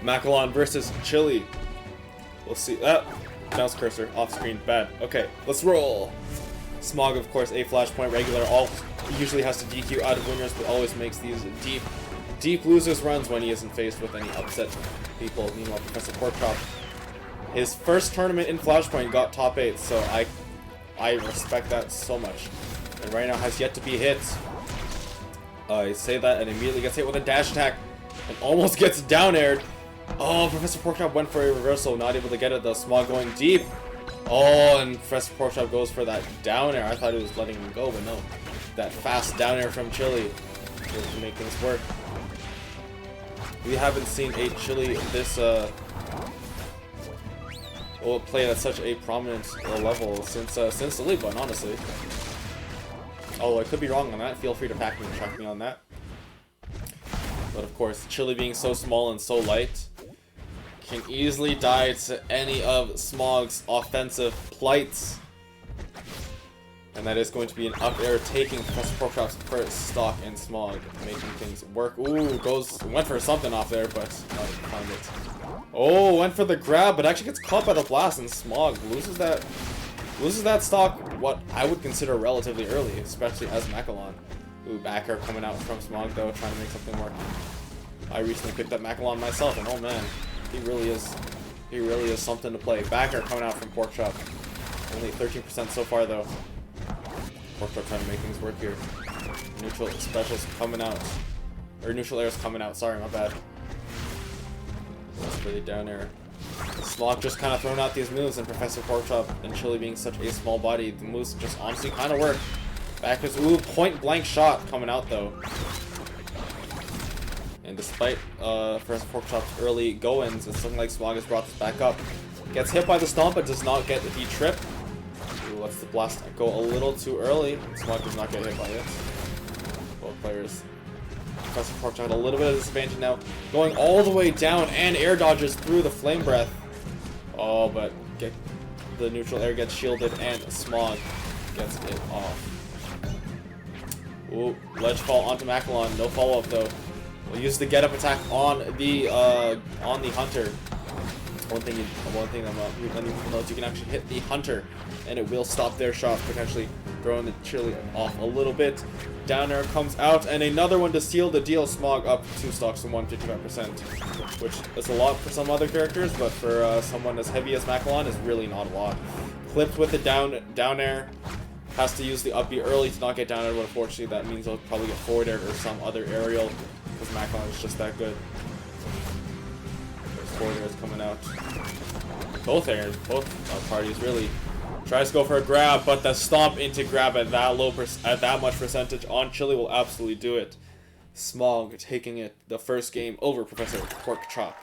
Macalon versus Chili. We'll see. Mouse cursor off screen. Bad. Okay, let's roll. Smog, of course, a Flashpoint regular. Usually has to DQ out of winners, but always makes these deep losers runs when he isn't faced with any upset people. Meanwhile, ProfessorPorkchop, his first tournament in Flashpoint got top 8, so I respect that so much. And right now has yet to be hit. I say that and immediately gets hit with a dash attack and almost gets down aired. Oh, ProfessorPorkchop went for a reversal, not able to get it though. Smog going deep. Oh, and ProfessorPorkchop goes for that down air. I thought he was letting him go, but no. That fast down air from Chili to make things work. We haven't seen a Chili this play at such a prominent level since the league one, honestly. Oh, I could be wrong on that. Feel free to track me on that. But of course, Chili being so small and so light can easily die to any of Smog's offensive plights. And that is going to be an up air taking ProfessorPorkchop's first stock in Smog, making things work. Ooh, went for something off there, but not find it. Oh, went for the grab, but actually gets caught by the blast, and Smog loses that stock, what I would consider relatively early, especially as Macalon. Ooh, back air coming out from Smog though, trying to make something work. I recently picked up Macalon myself, and oh man, he really is something to play. Back air coming out from Porkchop. Only 13% so far though. Porkchop trying to make things work here. Neutral specials coming out. Or neutral airs coming out, sorry, my bad. That's really down air. Smog just kind of throwing out these moves, and ProfessorPorkchop and Chili being such a small body, the moves just honestly kind of work. Back is, ooh, point blank shot coming out though. And despite ProfessorPorkchop's early go-ins, it's looking like Smog has brought this back up. Gets hit by the stomp, but does not get the trip. Ooh, lets the blast go a little too early. Smog does not get hit by it. Both players. ProfessorPorkchop had a little bit of disadvantage now. Going all the way down and air dodges through the flame breath. Oh, but the neutral air gets shielded and Smog gets it off. Ooh, ledge fall onto Macalon. No follow-up though. We'll use the get-up attack on the hunter. One thing I'm note, you can actually hit the hunter, and it will stop their shots, potentially throwing the Chili off a little bit. Down air comes out, and another one to seal the deal. Smog up 2 stocks to 155%, which is a lot for some other characters, but for someone as heavy as Macalon, is really not a lot. Clipped with the down air. Has to use the up B early to not get down air, but unfortunately that means he'll probably get forward air or some other aerial, because Macalon is just that good. There's forward airs coming out. Both parties really tries to go for a grab, but the stomp into grab at that much percentage on Chili will absolutely do it. Smog taking it the first game over ProfessorPorkchop.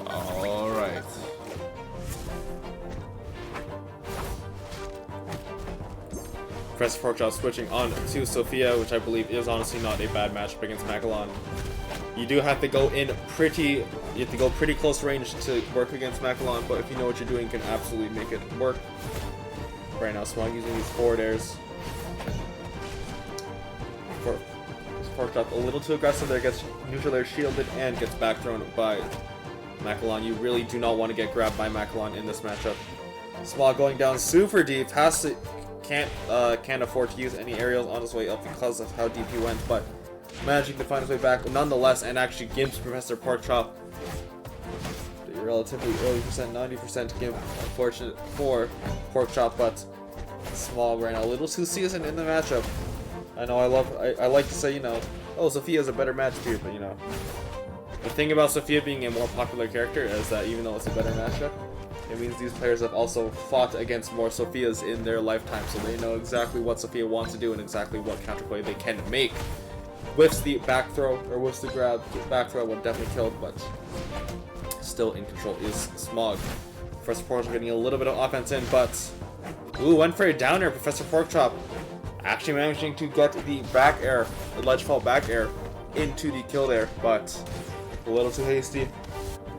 All right. ProfessorPorkchop switching on to Sophia, which I believe is honestly not a bad matchup against Macalon. You do have to go pretty close range to work against Macalon, but if you know what you're doing, you can absolutely make it work. Right now, Smog using these forward airs. Porkchop a little too aggressive there, gets neutral air shielded and gets back thrown by Macalon. You really do not want to get grabbed by Macalon in this matchup. Smog going down super deep, can't afford to use any aerials on his way up because of how deep he went, but managing to find his way back nonetheless, and actually gives ProfessorPorkchop the relatively early percent, 90% give. Unfortunate for Porkchop, but Smog right now a little too seasoned in the matchup. I know I like to say, you know, oh, Sophia's a better match here, but you know, the thing about Sophia being a more popular character is that even though it's a better matchup, It means these players have also fought against more Sophias in their lifetime, so they know exactly what Sophia wants to do and exactly what counterplay they can make. Whiffs the back throw, or whiffs the grab. Back throw would definitely kill, but still in control is Smog. Professor Porkchop getting a little bit of offense in, but ooh, went for a down air. Professor Porkchop actually managing to get the back air, the ledge fall back air, into the kill there, but a little too hasty.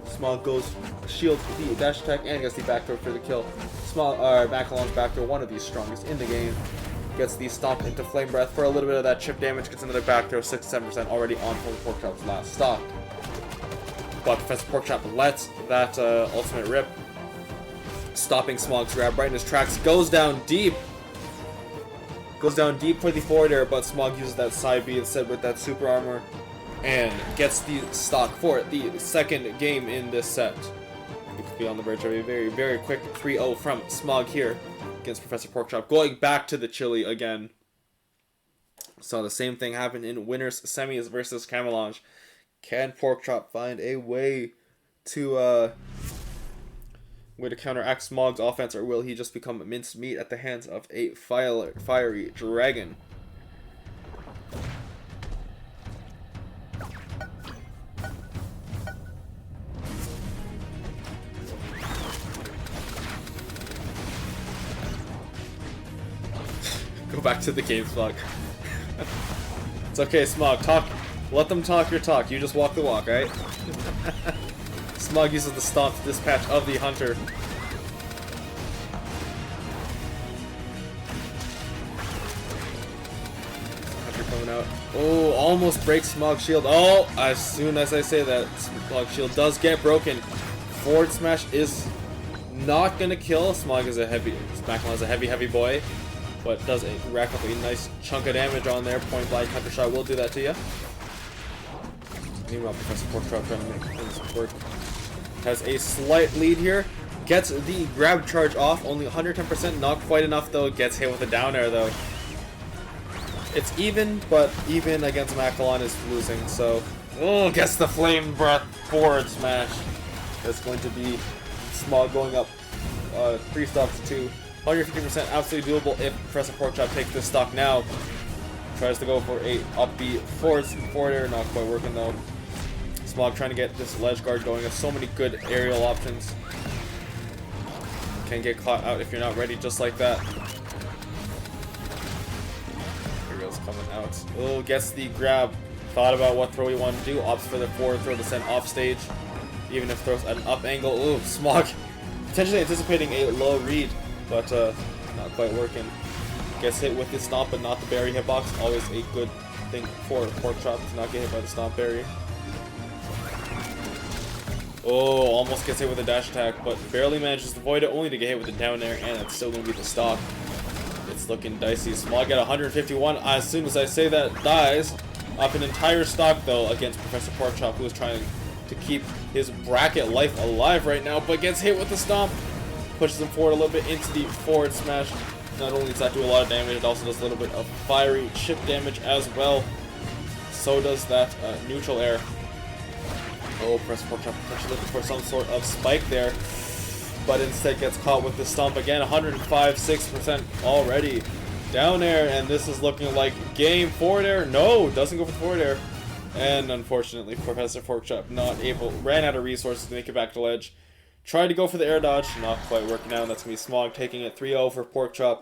Smog goes shields the dash attack and gets the back throw for the kill. Smog, Macalon's back throw, one of the strongest in the game. Gets the stomp into Flame Breath for a little bit of that chip damage. Gets another back throw, 6-7% already on Porkchop's last stock. But Professor Porkchop lets that ultimate rip, stopping Smog's grab right in his tracks. Goes down deep. Goes down deep for the forward air, but Smog uses that side B instead with that super armor and gets the stock for the second game in this set. We could be on the verge of a very, very quick 3-0 from Smog here against Professor Porkchop. Going back to the chili again. So the same thing happened in winners semis versus Camelange. Can Porkchop find a way to counteract Smog's offense, or will he just become minced meat at the hands of a fiery dragon? Go back to the game, Smog. It's okay, Smog. Talk. Let them talk your talk. You just walk the walk, right? Smog uses the stomp to dispatch of the hunter. Hunter coming out. Oh, almost breaks Smog's shield. Oh, as soon as I say that, Smog's shield does get broken. Forward smash is not gonna kill. Smog is a heavy. Macalon is a heavy boy, but does rack up a nice chunk of damage on there. Point blank hunter shot will do that to you. Meanwhile, Professor Porkchop trying to make things work. Has a slight lead here. Gets the grab charge off. Only 110%. Not quite enough, though. Gets hit with a down air, though. It's even, but even against Macalon is losing. So, oh, gets the Flame Breath forward smash. That's going to be Smog going up 3 stocks to 150%. Absolutely doable if Professor Porkchop takes this stock now. Tries to go for a upbeat forward air. Not quite working, though. Smog trying to get this ledge guard going. There's so many good aerial options. Can get caught out if you're not ready, just like that. Aerial's coming out. Oh, gets the grab. Thought about what throw he wanted to do. Opts for the forward throw to send off stage. Even if throws at an up angle. Ooh, Smog potentially anticipating a low read, but not quite working. Gets hit with the stomp, but not the berry hitbox. Always a good thing for Porkchop to not get hit by the stomp berry. Oh, almost gets hit with a dash attack, but barely manages to avoid it, only to get hit with the down air, and it's still going to be the stock. It's looking dicey. Smog at 151. As soon as I say that, dies. Up an entire stock, though, against Professor Porkchop, who is trying to keep his bracket life alive right now, but gets hit with the stomp. Pushes him forward a little bit into the forward smash. Not only does that do a lot of damage, it also does a little bit of fiery chip damage as well. So does that neutral air. Oh, Professor Porkchop potentially looking for some sort of spike there, but instead gets caught with the stomp again. 105.6% already. Down air, and this is looking like game. Forward air. No, doesn't go for forward air. And unfortunately, Professor Porkchop ran out of resources to make it back to ledge. Tried to go for the air dodge, not quite working out. That's going to be Smog taking it 3-0 for Porkchop.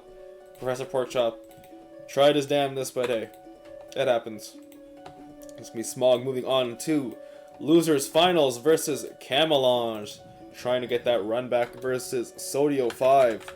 Professor Porkchop tried his damnedest, but hey, it happens. It's going to be Smog moving on to losers finals versus Camelange. Trying to get that run back versus Sodio 5.